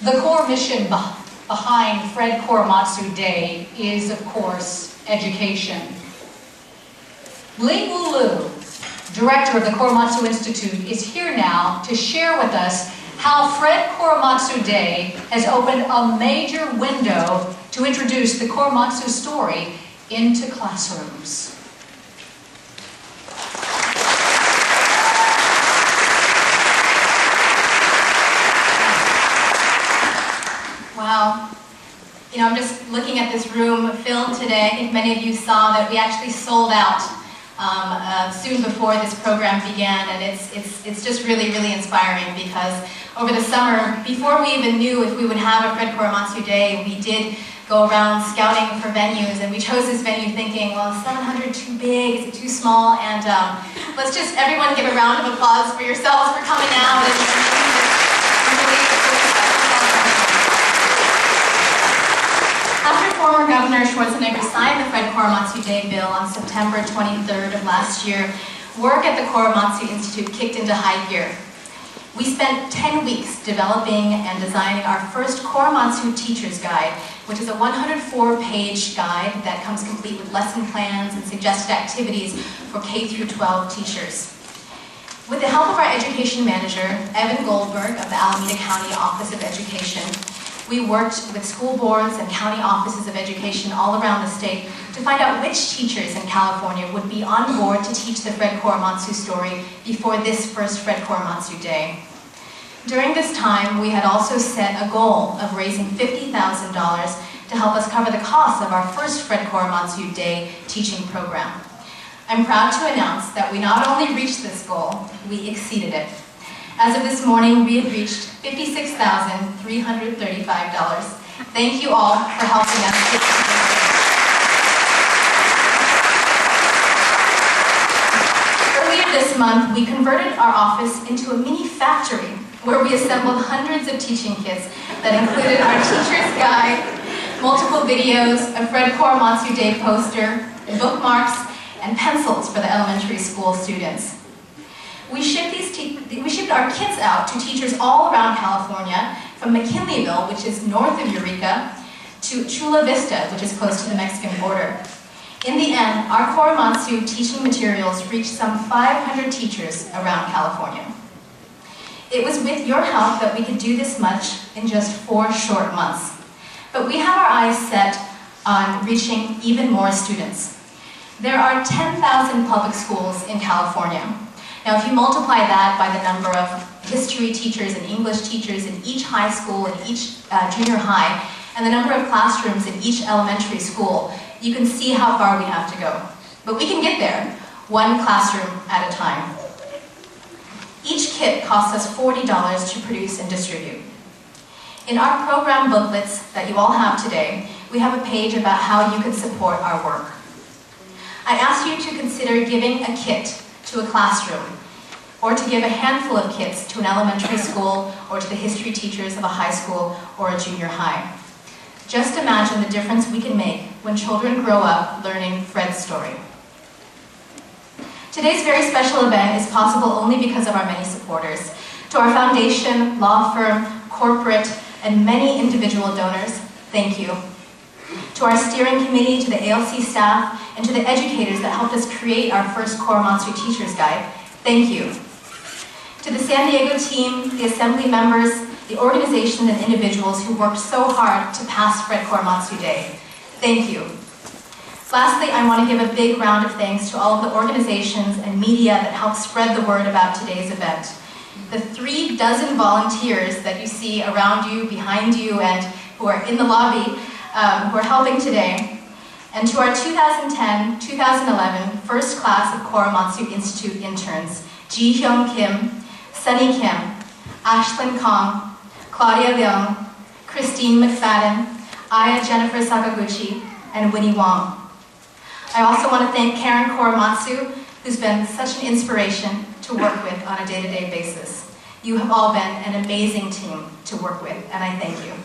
The core mission behind Fred Korematsu Day is, of course, education. Ling Woo Liu, director of the Korematsu Institute, is here now to share with us how Fred Korematsu Day has opened a major window to introduce the Korematsu story into classrooms. Wow. You know, I'm just looking at this room filled today. I think many of you saw that we actually sold out soon before this program began, and it's just really inspiring because over the summer, before we even knew if we would have a Fred Korematsu Day, we did go around scouting for venues, and we chose this venue thinking, well, is 700 too big? Is it too small? And let's just everyone give a round of applause for yourselves for coming out and After former Governor Schwarzenegger signed the Fred Korematsu Day bill on September 23rd of last year, work at the Korematsu Institute kicked into high gear. We spent 10 weeks developing and designing our first Korematsu Teacher's Guide, which is a 104-page guide that comes complete with lesson plans and suggested activities for K-12 teachers. With the help of our education manager, Evan Goldberg of the Alameda County Office of Education, we worked with school boards and county offices of education all around the state to find out which teachers in California would be on board to teach the Fred Korematsu story before this first Fred Korematsu Day. During this time, we had also set a goal of raising $50,000 to help us cover the costs of our first Fred Korematsu Day teaching program. I'm proud to announce that we not only reached this goal, we exceeded it. As of this morning, we have reached $56,335. Thank you all for helping us. Earlier this month, we converted our office into a mini factory where we assembled hundreds of teaching kits that included our teacher's guide, multiple videos, a Fred Korematsu Day poster, bookmarks, and pencils for the elementary school students. We shipped our kits out to teachers all around California, from McKinleyville, which is north of Eureka, to Chula Vista, which is close to the Mexican border. In the end, our Korematsu teaching materials reached some 500 teachers around California. It was with your help that we could do this much in just 4 short months. But we have our eyes set on reaching even more students. There are 10,000 public schools in California. Now, if you multiply that by the number of history teachers and English teachers in each high school and each junior high, and the number of classrooms in each elementary school, you can see how far we have to go. But we can get there, one classroom at a time. Each kit costs us $40 to produce and distribute. In our program booklets that you all have today, we have a page about how you can support our work. I ask you to consider giving a kit to a classroom, or to give a handful of kits to an elementary school or to the history teachers of a high school or a junior high. Just imagine the difference we can make when children grow up learning Fred's story. Today's very special event is possible only because of our many supporters. To our foundation, law firm, corporate, and many individual donors, thank you. To our steering committee, to the ALC staff, and to the educators that helped us create our first Korematsu Teacher's Guide, thank you. To the San Diego team, the assembly members, the organizations and individuals who worked so hard to pass Fred Korematsu Day, thank you. Lastly, I want to give a big round of thanks to all of the organizations and media that helped spread the word about today's event. The 36 volunteers that you see around you, behind you, and who are in the lobby, who are helping today, and to our 2010-2011 first class of Korematsu Institute interns, Ji Hyung Kim, Sunny Kim, Ashlyn Kong, Claudia Leung, Christine McFadden, Aya Jennifer Sakaguchi, and Winnie Wong. I also want to thank Karen Korematsu, who's been such an inspiration to work with on a day-to-day basis. You have all been an amazing team to work with, and I thank you.